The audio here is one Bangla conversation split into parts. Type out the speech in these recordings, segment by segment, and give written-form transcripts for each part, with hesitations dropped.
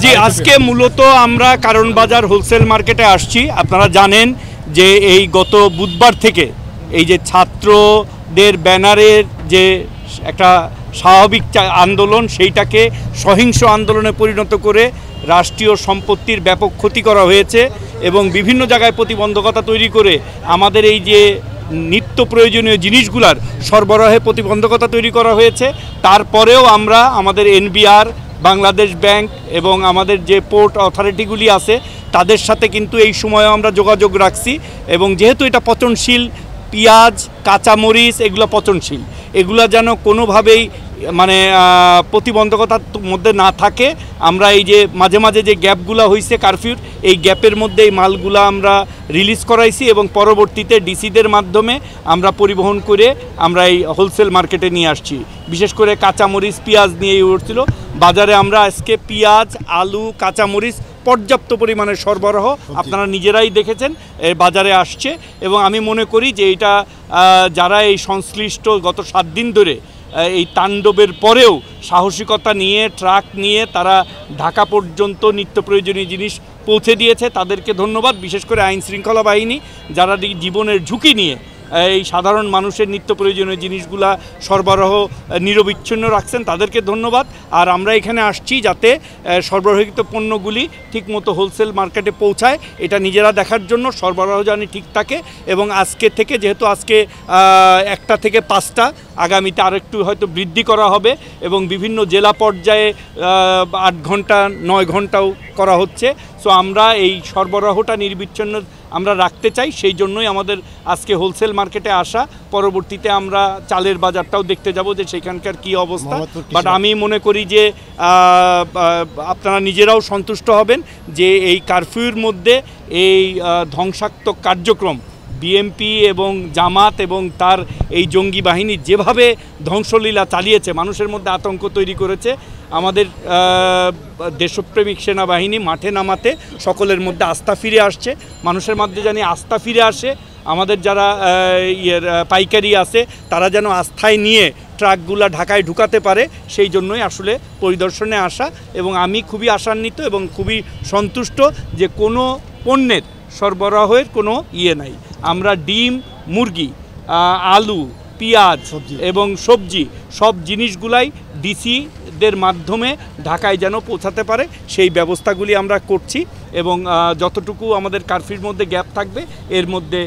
জি, আজকে মূলত আমরা কারণ বাজার হোলসেল মার্কেটে আসছি। আপনারা জানেন যে এই গত বুধবার থেকে এই যে ছাত্রদের ব্যানারের যে একটা স্বাভাবিক আন্দোলন, সেইটাকে সহিংস আন্দোলনে পরিণত করে রাষ্ট্রীয় সম্পত্তির ব্যাপক ক্ষতি করা হয়েছে এবং বিভিন্ন জায়গায় প্রতিবন্ধকতা তৈরি করে আমাদের এই যে নিত্য প্রয়োজনীয় জিনিসগুলার সরবরাহে প্রতিবন্ধকতা তৈরি করা হয়েছে। তারপরেও আমরা আমাদের এনবিআর, বাংলাদেশ ব্যাংক এবং আমাদের যে পোর্ট অথরিটিগুলি আছে তাদের সাথে কিন্তু এই সময়ে আমরা যোগাযোগ রাখছি এবং যেহেতু এটা পচনশীল পেঁয়াজ, কাঁচামরিচ এগুলো পচনশীল, এগুলো যেন কোনোভাবেই মানে প্রতিবন্ধকতার মধ্যে না থাকে, আমরা এই যে মাঝে মাঝে যে গ্যাপগুলো হয়েছে কারফিউর, এই গ্যাপের মধ্যে এই মালগুলো আমরা রিলিজ করাইছি এবং পরবর্তীতে ডিসিদের মাধ্যমে আমরা পরিবহন করে আমরা এই হোলসেল মার্কেটে নিয়ে আসছি। বিশেষ করে কাঁচামরিচ, পেঁয়াজ নিয়ে উঠছিল বাজারে। আমরা আজকে পেঁয়াজ, আলু, কাঁচামরিচ পর্যাপ্ত পরিমাণে সরবরাহ আপনারা নিজেরাই দেখেছেন বাজারে আসছে এবং আমি মনে করি যে এটা যারা এই সংশ্লিষ্ট গত 7 দিন ধরে এই তাণ্ডবের পরেও সাহসিকতা নিয়ে ট্রাক নিয়ে তারা ঢাকা পর্যন্ত নিত্য প্রয়োজনীয় জিনিস পৌঁছে দিয়েছে, তাদেরকে ধন্যবাদ। বিশেষ করে আইন শৃঙ্খলা বাহিনী যারা জীবনের ঝুঁকি নিয়ে এই সাধারণ মানুষের নিত্য প্রয়োজনীয় জিনিসগুলা সরবরাহ নিরবিচ্ছিন্ন রাখছেন, তাদেরকে ধন্যবাদ। আর আমরা এখানে আসছি যাতে সরবরাহিত পণ্যগুলি ঠিকমতো হোলসেল মার্কেটে পৌঁছায়, এটা নিজেরা দেখার জন্য, সরবরাহ জানি ঠিক থাকে। এবং আজকে থেকে যেহেতু আজকে 1টা থেকে 5টা, আগামীতে আরেকটু হয়তো বৃদ্ধি করা হবে এবং বিভিন্ন জেলা পর্যায়ে 8 ঘন্টা 9 ঘন্টাও করা হচ্ছে। সো আমরা এই সরবরাহটা নির্বিচ্ছিন্ন আমরা রাখতে চাই, সেই জন্যই আমাদের আজকে হোলসেল মার্কেটে আসা। পরবর্তীতে আমরা চালের বাজারটাও দেখতে যাব যে সেখানকার কী অবস্থা। বাট আমি মনে করি যে আপনারা নিজেরাও সন্তুষ্ট হবেন যে এই কারফিউর মধ্যে এই ধ্বংসাত্মক কার্যক্রম বিএমপি এবং জামাত এবং তার এই জঙ্গি বাহিনী যেভাবে ধ্বংসলীলা চালিয়েছে, মানুষের মধ্যে আতঙ্ক তৈরি করেছে, আমাদের দেশপ্রেমিক সেনাবাহিনী মাঠে নামাতে সকলের মধ্যে আস্থা ফিরে আসছে। মানুষের মধ্যে জানি আস্থা ফিরে আসে, আমাদের যারা পাইকারি আছে তারা যেন আস্থায় নিয়ে ট্রাকগুলা ঢাকায় ঢুকাতে পারে, সেই জন্যই আসলে পরিদর্শনে আসা। এবং আমি খুবই আশান্বিত এবং খুবই সন্তুষ্ট যে কোনো পণ্যের সরবরাহের কোনো নাই। আমরা ডিম, মুরগি, আলু, পেঁয়াজ এবং সবজি সব জিনিসগুলাই ডিসিদের মাধ্যমে ঢাকায় যেন পৌঁছাতে পারে সেই ব্যবস্থাগুলি আমরা করছি এবং যতটুকু আমাদের কারফিউর মধ্যে গ্যাপ থাকবে এর মধ্যে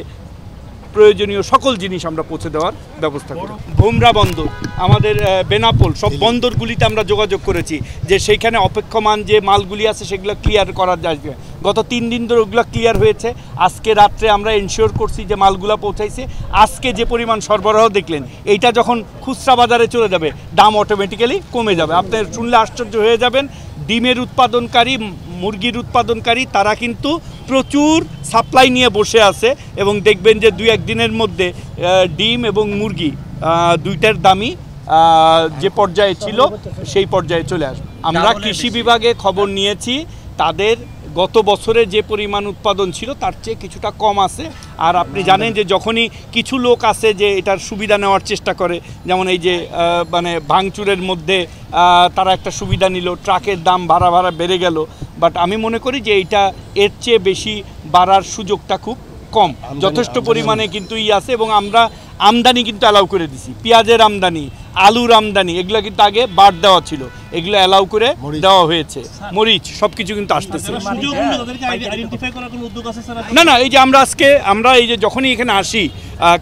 প্রয়োজনীয় সকল জিনিস আমরা পৌঁছে দেওয়ার ব্যবস্থা করি। ভোমরা বন্দর, আমাদের বেনাপোল, সব বন্দরগুলিতে আমরা যোগাযোগ করেছি যে সেইখানে অপেক্ষমান যে মালগুলি আছে সেগুলো ক্লিয়ার করা যায়। গত 3 দিন ধরে ওগুলো ক্লিয়ার হয়েছে। আজকে রাত্রে আমরা এনশিওর করছি যে মালগুলো পৌঁছাইছে। আজকে যে পরিমাণ সরবরাহ দেখলেন, এইটা যখন খুচরা বাজারে চলে যাবে দাম অটোমেটিক্যালি কমে যাবে। আপনি শুনলে আশ্চর্য হয়ে যাবেন, ডিমের উৎপাদনকারী, মুরগির উৎপাদনকারী তারা কিন্তু প্রচুর সাপ্লাই নিয়ে বসে আছে এবং দেখবেন যে 2-1 দিনের মধ্যে ডিম এবং মুরগি দুইটার দামই যে পর্যায়ে ছিল সেই পর্যায়ে চলে আসবে। আমরা কৃষি বিভাগে খবর নিয়েছি, তাদের গত বছরে যে পরিমাণ উৎপাদন ছিল তার চেয়ে কিছুটা কম আছে। আর আপনি জানেন যে যখনই কিছু লোক আছে যে এটার সুবিধা নেওয়ার চেষ্টা করে, যেমন এই যে মানে ভাঙচুরের মধ্যে তারা একটা সুবিধা নিল, ট্রাকের দাম ভাড়া বেড়ে গেল। বাট আমি মনে করি যে এইটা এর চেয়ে বেশি বাড়ার সুযোগটা খুব কম, যথেষ্ট পরিমাণে কিন্তু আছে। এবং আমরা আমদানি কিন্তু অ্যালাউ করে দিছি, পেঁয়াজের আমদানি, আলুর আমদানি, এগুলো কিন্তু আগে বাদ দেওয়া ছিল, এগুলো অ্যালাউ করে দেওয়া হয়েছে। মরিচ সব কিছু কিন্তু আসতেছে। না, এই যে আমরা এই যে যখনই এখানে আসি,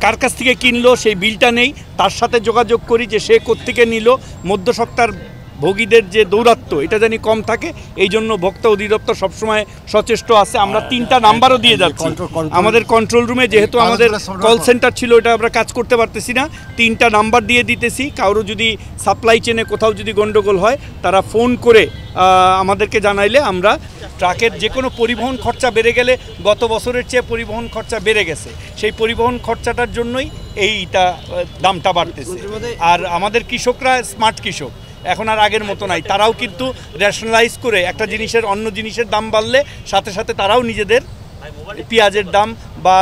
কার কাছ থেকে কিনলো সেই বিলটা নেই, তার সাথে যোগাযোগ করি যে সে কোত্থেকে নিল। মধ্যসত্ত্বার ভোগীদের যে দৌরাত্ম্য এটা জানি কম থাকে, এই জন্য ভোক্তা অধিদপ্তর সবসময় সচেষ্ট আছে। আমরা 3টা নাম্বারও দিয়ে যাচ্ছি আমাদের কন্ট্রোল রুমে, যেহেতু আমাদের কল সেন্টার ছিল, এটা আমরা কাজ করতে পারতেছি না, 3টা নাম্বার দিয়ে দিতেছি। কারো যদি সাপ্লাই চেনে কোথাও যদি গন্ডগোল হয় তারা ফোন করে আমাদেরকে জানাইলে আমরা ট্রাকের যে কোনো পরিবহন খরচা বেড়ে গেলে, গত বছরের চেয়ে পরিবহন খরচা বেড়ে গেছে, সেই পরিবহন খরচাটার জন্যই এইটা দামটা বাড়তেছে। আর আমাদের কৃষকরা স্মার্ট কৃষক, এখন আর আগের মতো নাই, তারাও কিন্তু রেশনালাইজ করে একটা জিনিসের অন্য জিনিসের দাম বাড়লে সাথে সাথে তারাও নিজেদের পেঁয়াজের দাম বা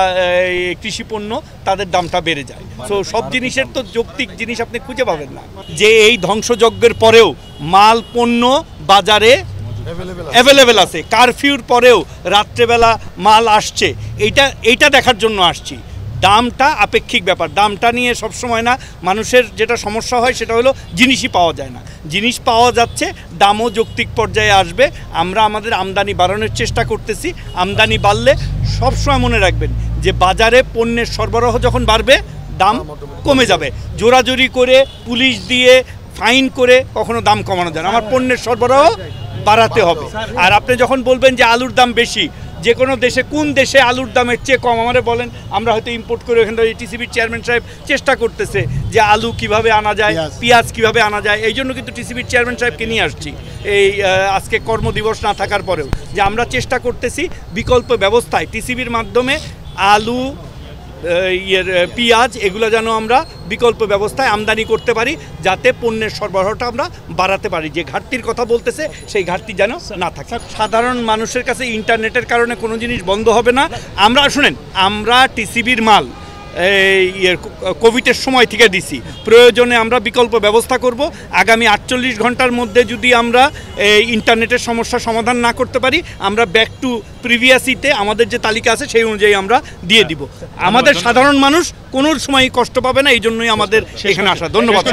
কৃষি পণ্য তাদের দামটা বেড়ে যায়। সো সব জিনিসের তো যৌক্তিক জিনিস আপনি খুঁজে পাবেন না। যে এই ধ্বংসযজ্ঞের পরেও মাল পণ্য বাজারে অ্যাভেলেবেল আছে, কারফিউর পরেও রাত্রেবেলা মাল আসছে, এইটা দেখার জন্য আসছি। দামটা আপেক্ষিক ব্যাপার, দামটা নিয়ে সবসময় না, মানুষের যেটা সমস্যা হয় সেটা হলো জিনিসই পাওয়া যায় না। জিনিস পাওয়া যাচ্ছে, দামও যৌক্তিক পর্যায়ে আসবে। আমরা আমাদের আমদানি বাড়ানোর চেষ্টা করতেছি। আমদানি বাড়লে সবসময় মনে রাখবেন যে বাজারে পণ্যের সরবরাহ যখন বাড়বে দাম কমে যাবে। জোরাজুরি করে পুলিশ দিয়ে ফাইন করে কখনো দাম কমানো যায় না, আমার পণ্যের সরবরাহ বাড়াতে হবে। আর আপনি যখন বলবেন যে আলুর দাম বেশি, যে কোনো দেশে, কোন দেশে আলুর দামের চেয়ে কম আমারে বলেন, আমরা হয়তো ইম্পোর্ট করে ওখান থেকে টিসিবির চেয়ারম্যান সাহেব চেষ্টা করতেছে যে আলু কিভাবে আনা যায়, পেঁয়াজ কিভাবে আনা যায়। এই জন্য কিন্তু টিসিবির চেয়ারম্যান সাহেবকে নিয়ে আসছি এই আজকে কর্মদিবস না থাকার পরেও, যে আমরা চেষ্টা করতেছি বিকল্প ব্যবস্থায় টিসিবির মাধ্যমে আলু, পেঁয়াজ এগুলো যেন আমরা বিকল্প ব্যবস্থায় আমদানি করতে পারি, যাতে পণ্যের সরবরাহটা আমরা বাড়াতে পারি। যে ঘাটতির কথা বলতেছে সেই ঘাটতি যেন না থাকে। সাধারণ মানুষের কাছে ইন্টারনেটের কারণে কোনো জিনিস বন্ধ হবে না। আমরা শুনেন, আমরা টিসিবির মাল কোভিডের সময় থেকে দিছি, প্রয়োজনে আমরা বিকল্প ব্যবস্থা করব। আগামী 48 ঘন্টার মধ্যে যদি আমরা ইন্টারনেটের সমস্যা সমাধান না করতে পারি, আমরা ব্যাক টু প্রিভিয়াসিতে আমাদের যে তালিকা আছে সেই অনুযায়ী আমরা দিয়ে দিব। আমাদের সাধারণ মানুষ কোনো সময়ই কষ্ট পাবে না, এই জন্যই আমাদের এখানে আসা। ধন্যবাদ।